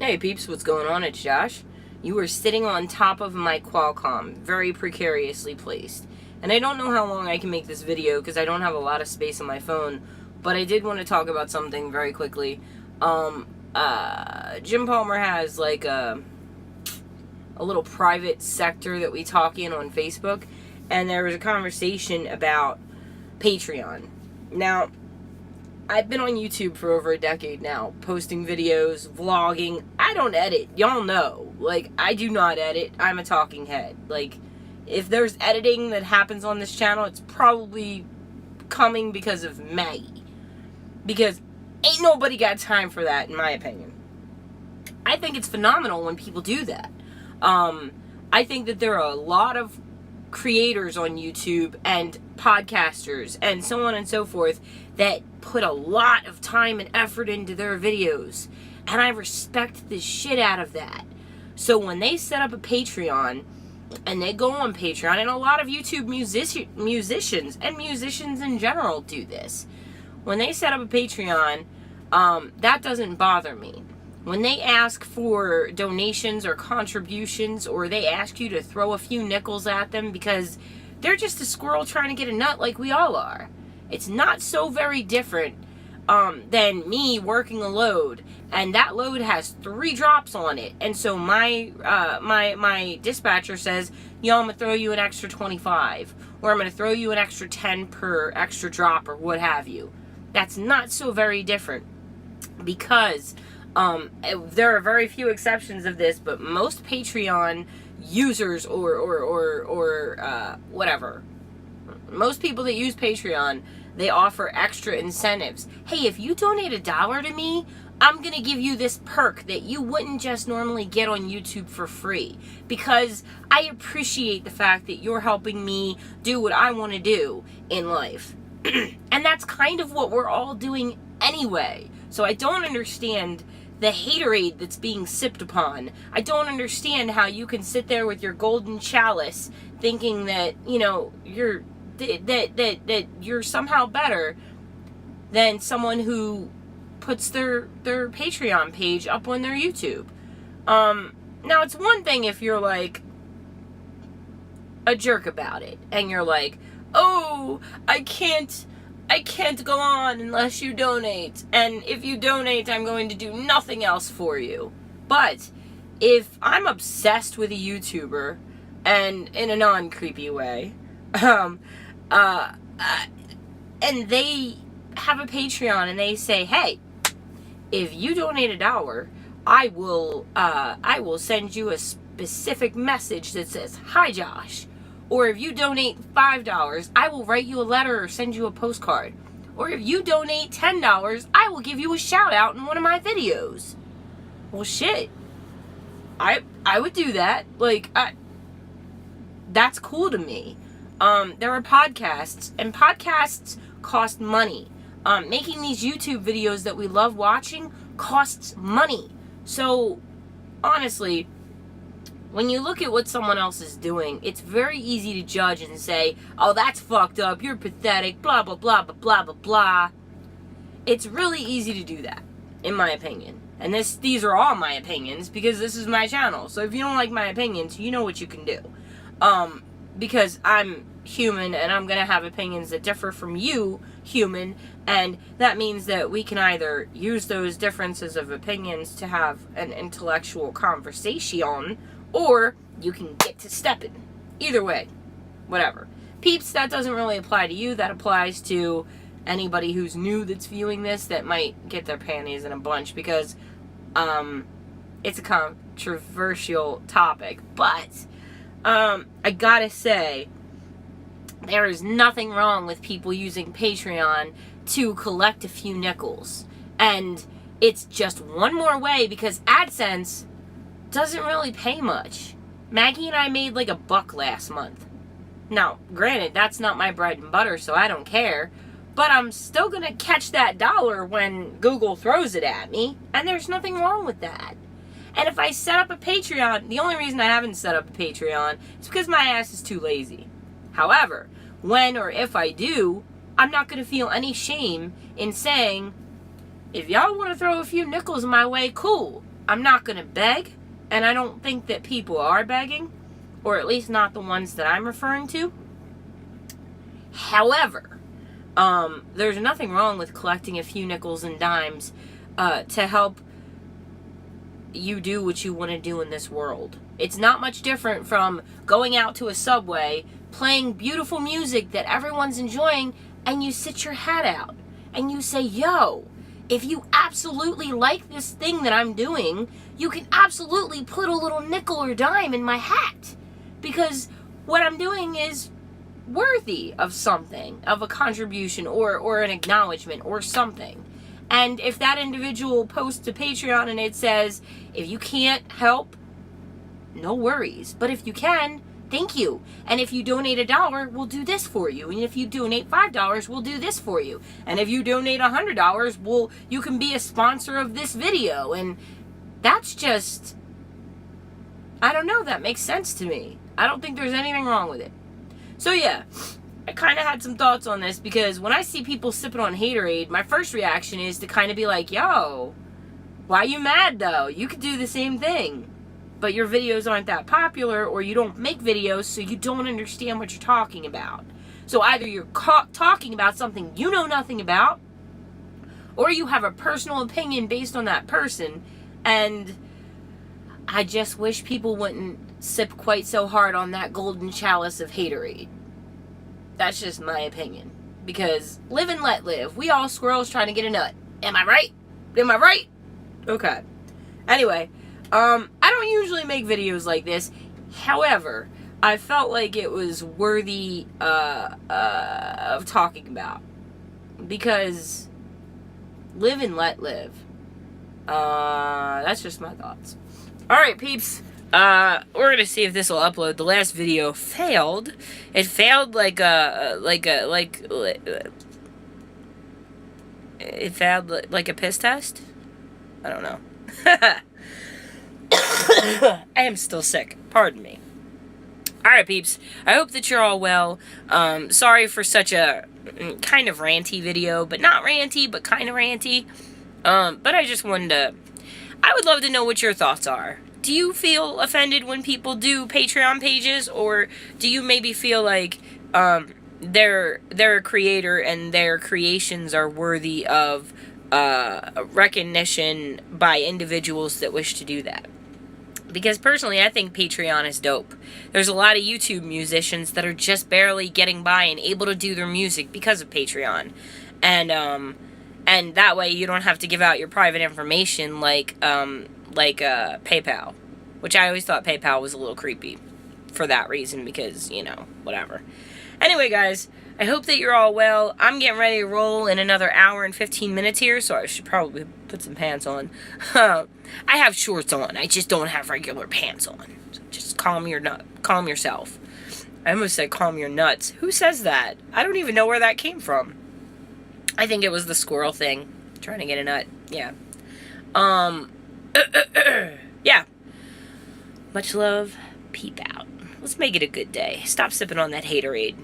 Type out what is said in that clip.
Hey peeps, what's going on? It's Josh. You are sitting on top of my Qualcomm, very precariously placed. And I don't know how long I can make this video because I don't have a lot of space on my phone, but I did want to talk about something very quickly. Jim Palmer has like a little private sector that we talk in on Facebook, and there was a conversation about Patreon. Now, I've been on YouTube for over a decade now, posting videos, vlogging. I don't edit. Y'all know. Like, I do not edit. I'm a talking head. Like, if there's editing that happens on this channel, it's probably coming because of Maggie. Because ain't nobody got time for that, in my opinion. I think it's phenomenal when people do that. I think that there are a lot of creators on YouTube and podcasters and so on and so forth that put a lot of time and effort into their videos, and I respect the shit out of that. So when they set up a Patreon and they go on Patreon, and a lot of YouTube musicians and musicians in general do this, when they set up a Patreon, that doesn't bother me. When they ask for donations or contributions, or they ask you to throw a few nickels at them because they're just a squirrel trying to get a nut like we all are. It's not so very different than me working a load, and that load has 3 drops on it. And so my dispatcher says, yo, I'm going to throw you an extra 25, or I'm going to throw you an extra 10 per extra drop, or what have you. That's not so very different, because there are very few exceptions of this, but most Patreon users or whatever, most people that use Patreon, they offer extra incentives. Hey, if you donate $1 to me, I'm going to give you this perk that you wouldn't just normally get on YouTube for free, because I appreciate the fact that you're helping me do what I want to do in life. And that's kind of what we're all doing anyway. So I don't understand the haterade that's being sipped upon. I don't understand how you can sit there with your golden chalice thinking that, you know, that you're somehow better than someone who puts their Patreon page up on their YouTube. Now, it's one thing if you're like a jerk about it and you're like, oh, I can't go on unless you donate, and if you donate, I'm going to do nothing else for you. But if I'm obsessed with a YouTuber, and in a non-creepy way, and they have a Patreon and they say, hey, if you donate $1, I will send you a specific message that says, hi Josh. Or if you donate $5, I will write you a letter or send you a postcard. Or if you donate $10, I will give you a shout out in one of my videos. Well, shit. I would do that. Like, that's cool to me. There are podcasts, and podcasts cost money. Making these YouTube videos that we love watching costs money. So, honestly, when you look at what someone else is doing, it's very easy to judge and say, oh, that's fucked up, you're pathetic, blah, blah, blah, blah, blah, blah, blah. It's really easy to do that, in my opinion. And these are all my opinions, because this is my channel. So if you don't like my opinions, you know what you can do. Because I'm human, and I'm going to have opinions that differ from you, human, and that means that we can either use those differences of opinions to have an intellectual conversation, or you can get to stepping. Either way, whatever. Peeps, that doesn't really apply to you. That applies to anybody who's new that's viewing this that might get their panties in a bunch, because it's a controversial topic. But I gotta say, there is nothing wrong with people using Patreon to collect a few nickels. And it's just one more way, because AdSense doesn't really pay much. Maggie and I made like $1 last month. Now, granted, that's not my bread and butter, so I don't care, but I'm still gonna catch that dollar when Google throws it at me, and there's nothing wrong with that. And if I set up a Patreon, the only reason I haven't set up a Patreon is because my ass is too lazy. However, when or if I do, I'm not gonna feel any shame in saying, if y'all want to throw a few nickels my way, cool. I'm not going to beg, and I don't think that people are begging, or at least not the ones that I'm referring to. However, there's nothing wrong with collecting a few nickels and dimes to help you do what you want to do in this world. It's not much different from going out to a Subway, playing beautiful music that everyone's enjoying, and you sit your hat out and you say, yo, if you absolutely like this thing that I'm doing, you can absolutely put a little nickel or dime in my hat, because what I'm doing is worthy of something, of a contribution or an acknowledgement or something. And if that individual posts to Patreon and it says, if you can't help, no worries. But if you can, thank you. And if you donate $1, we'll do this for you. And if you donate $5, we'll do this for you. And if you donate $100, you can be a sponsor of this video. And that's just, I don't know, that makes sense to me. I don't think there's anything wrong with it. So yeah, I kind of had some thoughts on this, because when I see people sipping on haterade, my first reaction is to kind of be like, yo, why you mad though? You could do the same thing. But your videos aren't that popular, or you don't make videos, so you don't understand what you're talking about. So either you're talking about something you know nothing about, or you have a personal opinion based on that person, and I just wish people wouldn't sip quite so hard on that golden chalice of haterade. That's just my opinion. Because live and let live. We all squirrels trying to get a nut. Am I right? Am I right? Okay. Anyway, I don't usually make videos like this. However, I felt like it was worthy of talking about. Because live and let live. That's just my thoughts. Alright, peeps. We're gonna see if this will upload. The last video failed. It failed it failed like a piss test? I don't know. I am still sick. Pardon me. Alright, peeps. I hope that you're all well. Sorry for such a kind of ranty video, but not ranty, but kind of ranty. But I just wanted to... I would love to know what your thoughts are. Do you feel offended when people do Patreon pages, or do you maybe feel like they're a creator and their creations are worthy of recognition by individuals that wish to do that? Because personally, I think Patreon is dope. There's a lot of YouTube musicians that are just barely getting by and able to do their music because of Patreon. And that way you don't have to give out your private information like PayPal. Which I always thought PayPal was a little creepy for that reason, because, you know, whatever. Anyway, guys, I hope that you're all well. I'm getting ready to roll in another hour and 15 minutes here, so I should probably put some pants on. I have shorts on. I just don't have regular pants on. So just calm yourself. I almost said calm your nuts. Who says that? I don't even know where that came from. I think it was the squirrel thing. Trying to get a nut. Yeah. Yeah. Much love. Peep out. Let's make it a good day. Stop sipping on that haterade.